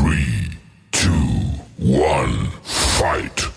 3, 2, 1, fight.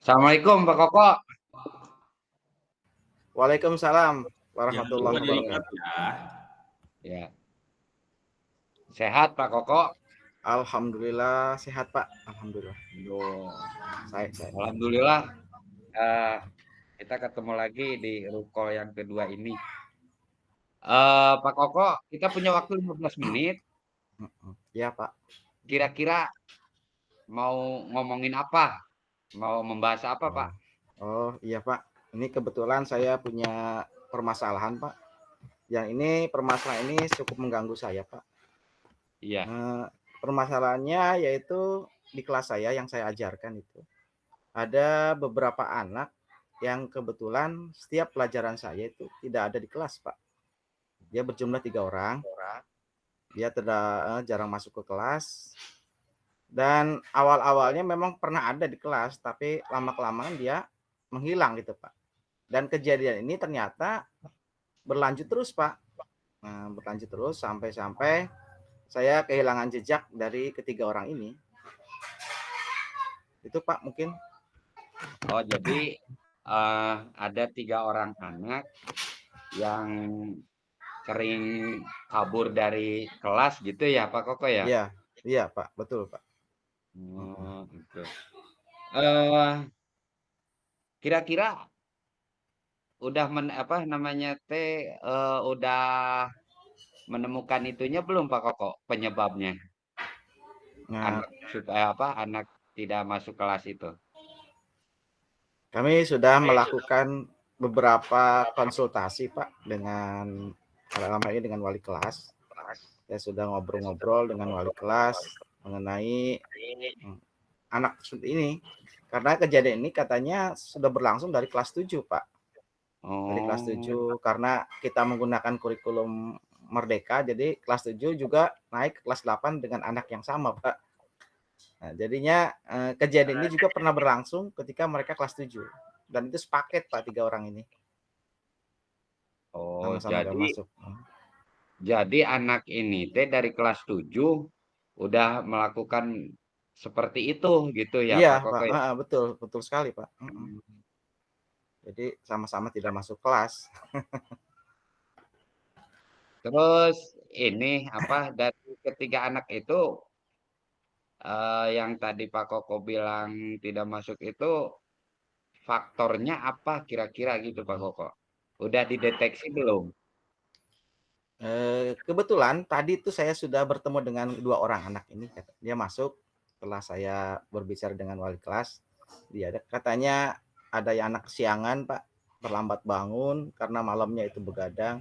Assalamualaikum Pak Koko. Waalaikumsalam Jangan warahmatullahi lupa diingat wabarakatuh. ya. Ya. Sehat Pak Koko? Alhamdulillah sehat Pak. Alhamdulillah. Aduh. Saya. Alhamdulillah. Kita ketemu lagi di Ruko yang kedua ini. Pak Koko, kita punya waktu 15 menit. Ya Pak. Kira-kira mau ngomongin apa? Mau membahas apa Pak? Oh iya Pak. Ini kebetulan saya punya permasalahan Pak. Yang ini permasalahan ini cukup mengganggu saya Pak. Iya. Permasalahannya yaitu di kelas saya yang saya ajarkan itu ada beberapa anak yang kebetulan setiap pelajaran saya itu tidak ada di kelas Pak. Dia berjumlah 3 orang. Dia jarang masuk ke kelas. Dan awal-awalnya memang pernah ada di kelas, tapi lama-kelamaan dia menghilang gitu Pak. Dan kejadian ini ternyata berlanjut terus Pak. Nah, berlanjut terus sampai-sampai saya kehilangan jejak dari ketiga orang ini. Itu Pak mungkin. Oh jadi ada 3 orang anak yang sering kabur dari kelas gitu ya Pak Koko ya? Iya, iya Pak, betul Pak. Oh, gitu. Kira-kira udah udah menemukan itunya belum Pak Koko penyebabnya? Nah, Anak tidak masuk kelas itu. kami sudah melakukan beberapa konsultasi Pak dengan dengan wali kelas. Saya sudah ngobrol-ngobrol dengan wali kelas mengenai anak ini. Karena kejadian ini katanya sudah berlangsung dari kelas 7 Pak. Dari kelas 7 karena kita menggunakan kurikulum Merdeka, jadi kelas 7 juga naik ke kelas 8 dengan anak yang sama Pak. Nah, jadinya kejadian ini juga pernah berlangsung ketika mereka kelas 7. Dan itu sepaket Pak 3 orang ini. Oh, Sama-sama gak masuk. jadi anak ini dari kelas 7 udah melakukan seperti itu gitu ya Iya Pak Pak, Koko ya? betul sekali Pak. Jadi sama-sama tidak masuk kelas. Terus ini dari ketiga anak itu yang tadi Pak Koko bilang tidak masuk itu faktornya apa kira-kira gitu Pak Koko? Udah dideteksi belum? Kebetulan tadi itu saya sudah bertemu dengan 2 orang anak ini. Dia masuk setelah saya berbicara dengan wali kelas. Dia katanya ada yang anak kesiangan Pak, terlambat bangun karena malamnya itu begadang.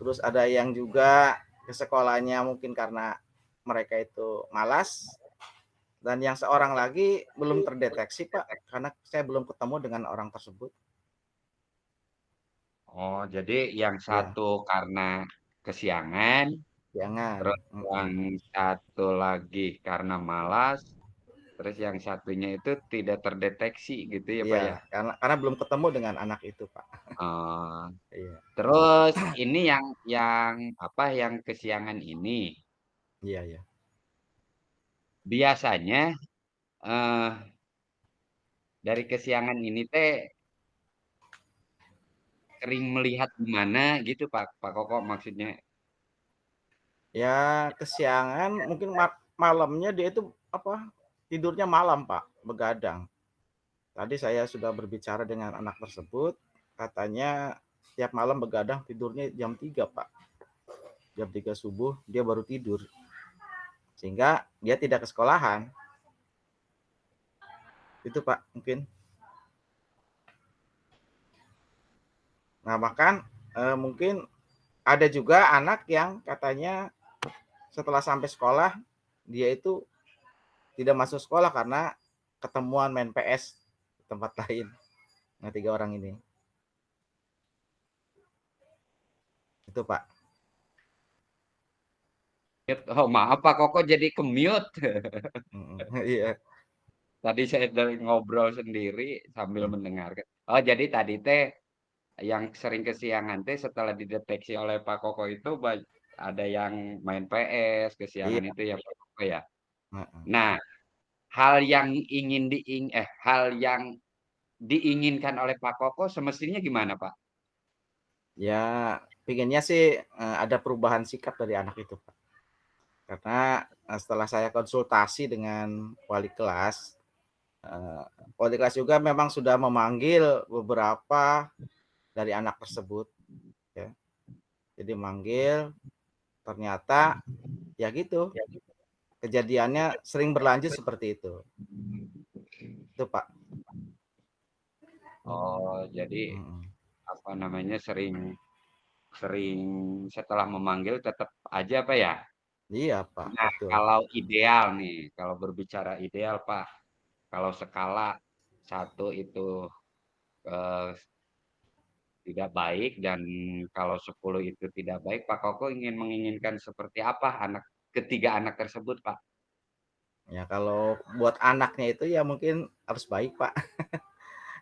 Terus ada yang juga ke sekolahnya mungkin karena mereka itu malas. Dan yang seorang lagi belum terdeteksi Pak, karena saya belum ketemu dengan orang tersebut. Oh, jadi yang Ya, satu karena kesiangan, jangan. terus yang satu lagi karena malas, terus yang satunya itu tidak terdeteksi gitu ya Pak Iya, ya? karena belum ketemu dengan anak itu Pak. Oh, Iya, terus ini yang kesiangan ini iya. biasanya eh, dari kesiangan ini sering melihat di mana gitu Pak Koko maksudnya? Ya kesiangan mungkin malamnya dia itu tidurnya malam Pak, begadang. Tadi saya sudah berbicara dengan anak tersebut, katanya tiap malam begadang tidurnya jam 3 Pak. Jam 3 subuh dia baru tidur. sehingga dia tidak ke sekolahan. Itu Pak mungkin. Nah bahkan mungkin ada juga anak yang katanya setelah sampai sekolah dia itu tidak masuk sekolah karena ketemuan main PS di tempat lain. Nah 3 orang ini. Itu Pak. Oh maaf Pak Koko jadi ke-mute. Iya. Tadi saya dari ngobrol sendiri sambil mendengarkan. Oh jadi tadi teh yang sering kesiangan teh setelah dideteksi oleh Pak Koko itu ada yang main PS Iya. kesiangan itu ya Pak Koko ya. Heeh. Nah, hal yang diinginkan oleh Pak Koko semestinya gimana Pak? Ya pinginnya sih ada perubahan sikap dari anak itu Pak. Karena setelah saya konsultasi dengan wali kelas, wali kelas juga memang sudah memanggil beberapa dari anak tersebut ya. Jadi manggil, ternyata ya gitu, kejadiannya sering berlanjut seperti itu. Itu Pak. Oh, jadi Mhm. apa namanya sering sering setelah memanggil tetap aja Pak ya? Iya Pak, Nah, betul. kalau ideal nih, kalau berbicara ideal Pak, kalau skala 1 itu eh, tidak baik dan kalau 10 itu tidak baik, Pak Koko menginginkan seperti apa ketiga anak tersebut, Pak? Ya kalau buat anaknya itu ya mungkin harus baik Pak.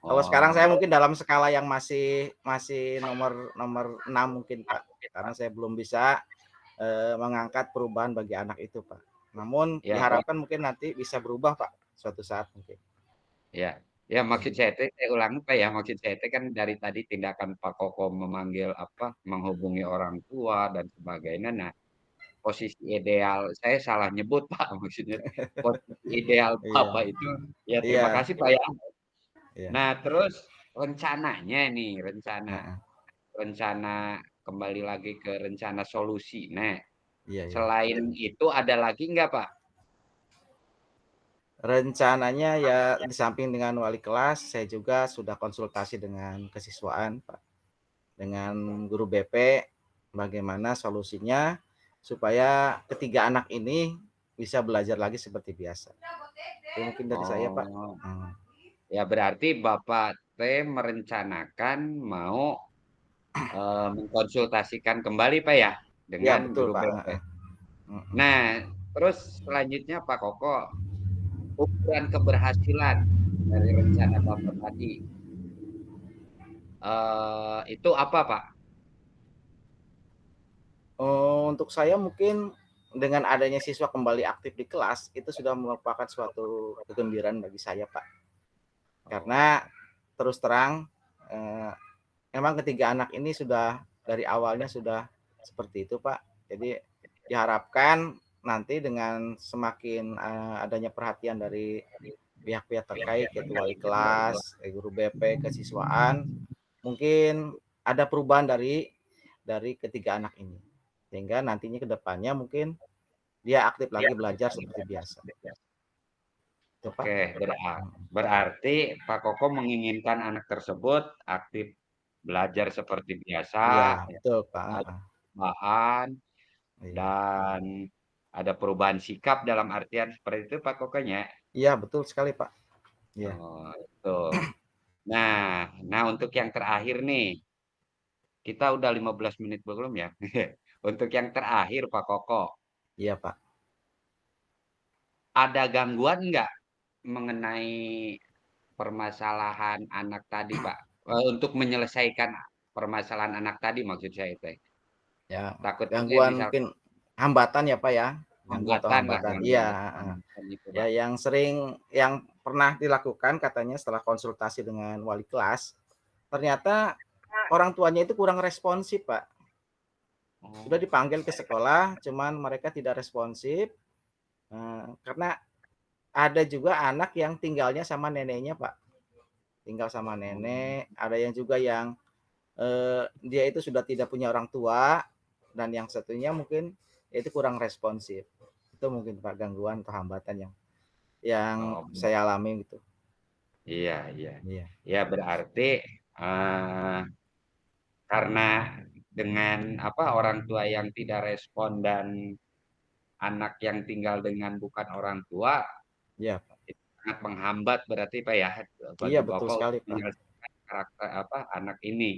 Kalau sekarang saya Oh, mungkin dalam skala yang masih masih nomor nomor 6 mungkin Pak, karena saya belum bisa mengangkat perubahan bagi anak itu, Pak. Namun ya, diharapkan mungkin nanti bisa berubah, Pak, suatu saat mungkin. ya, ya maksud Mhm. saya teh, saya ulangi Pak ya, maksud saya teh kan dari tadi tindakan Pak Koko memanggil apa, menghubungi orang tua dan sebagainya. Nah, posisi ideal saya salah nyebut Pak, maksudnya posisi ideal Iya, Bapak itu ya terima iya, kasih Pak ya. iya, Nah, terus rencananya nih, heeh, rencana kembali lagi ke rencana solusi. Nah, iya, iya. selain itu ada lagi nggak, Pak? Rencananya ya di samping dengan wali kelas, saya juga sudah konsultasi dengan kesiswaan, Pak, dengan guru BP, bagaimana solusinya supaya ketiga anak ini bisa belajar lagi seperti biasa. Itu mungkin dari saya, Pak. Oh, Mhm. ya berarti Bapak teh merencanakan mau mengkonsultasikan kembali, Pak ya, Iya dengan betul, guru Pak, BP. heeh, mhm. Nah, terus selanjutnya Pak Koko, ukuran keberhasilan dari rencana Bapak tadi, itu apa, Pak? Untuk saya mungkin dengan adanya siswa kembali aktif di kelas, itu sudah merupakan suatu kegembiraan bagi saya, Pak. Oh, Karena terus terang, eee, memang ketiga anak ini sudah dari awalnya sudah seperti itu, Pak. Jadi diharapkan nanti dengan semakin, adanya perhatian dari pihak-pihak terkait yaitu wali kelas, guru BP, kesiswaan, mungkin ada perubahan dari ketiga anak ini. Sehingga nantinya ke depannya mungkin dia aktif lagi belajar seperti biasa. Itu, Pak. oke, Mhm. berarti Pak Koko menginginkan anak tersebut aktif belajar seperti biasa, Iya, betul, Pak, ada heeh. perubahan, Iya. dan ada perubahan sikap dalam artian seperti itu Pak Kokonya? Iya, betul sekali, Pak. Iya. Oh, itu. Nah untuk yang terakhir nih, kita udah 15 menit belum ya? Untuk yang terakhir Pak Koko, Iya, Pak. ada gangguan nggak mengenai permasalahan anak tadi, Pak? Untuk menyelesaikan permasalahan anak tadi maksud saya teh. Ya, Takutnya gangguan misalkan mungkin hambatan ya, Pak, ya? Gangguan atau hambatan lah, hambatan. Iya, gangguan heeh. hambatan itu, Ya Pak. yang pernah dilakukan katanya setelah konsultasi dengan wali kelas, ternyata orang tuanya itu kurang responsif, Pak. Sudah Oh, dipanggil ke sekolah, cuman mereka tidak responsif, karena ada juga anak yang tinggalnya sama neneknya, Pak. Tinggal sama oh, nenek, ada yang juga yang, dia itu sudah tidak punya orang tua, dan yang satunya mungkin itu kurang responsif. Itu mungkin Pak gangguan atau hambatan yang Oh, saya alami gitu. iya, iya. Iya. Ya berarti karena dengan orang tua yang tidak respon dan anak yang tinggal dengan bukan orang tua Iya, Pak. itu sangat menghambat berarti Pak ya Iya bagi betul Bapak sekali untuk Pak. menyelesaikan karakter anak ini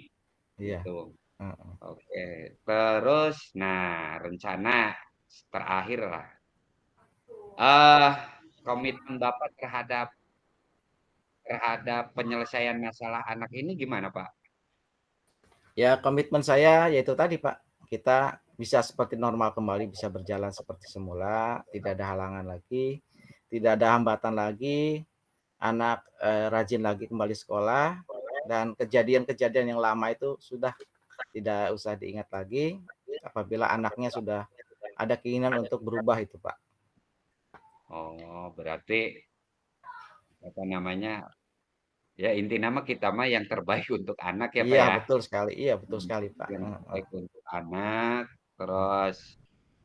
Iya. gitu. Heeh. Oke. Terus nah rencana terakhir lah. Komitmen Bapak terhadap terhadap penyelesaian masalah anak ini gimana, Pak? Ya komitmen saya yaitu tadi Pak, kita bisa seperti normal kembali, bisa berjalan seperti semula, tidak ada halangan lagi, tidak ada hambatan lagi, anak, rajin lagi kembali sekolah, dan kejadian-kejadian yang lama itu sudah tidak usah diingat lagi, apabila anaknya sudah ada keinginan untuk berubah itu Pak. Oh, berarti apa namanya? Ya inti nama kita mah yang terbaik untuk anak ya, Pak ya. Iya betul sekali Pak, Yang heeh. terbaik untuk anak, terus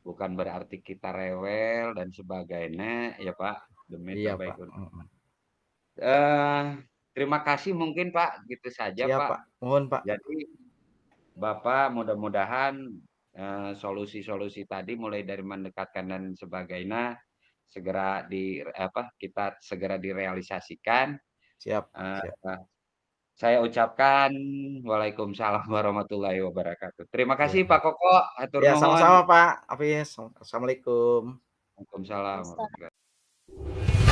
bukan berarti kita rewel dan sebagainya ya, Pak. Demi Iya terbaik Pak, untuk mhm. eh terima kasih mungkin Pak, gitu saja Siap Pak. Pak, mohon Pak. Jadi Bapak mudah-mudahan solusi-solusi tadi mulai dari mendekatkan dan sebagainya segera kita segera direalisasikan. Siap Eh, siap. saya ucapkan Waalaikumsalam warahmatullahi wabarakatuh. Terima Iya. kasih Pak Koko, hatur Iya nuhun. sama-sama Pak Hafiz, assalamualaikum. Waalaikumsalam Bisa. warahmatullahi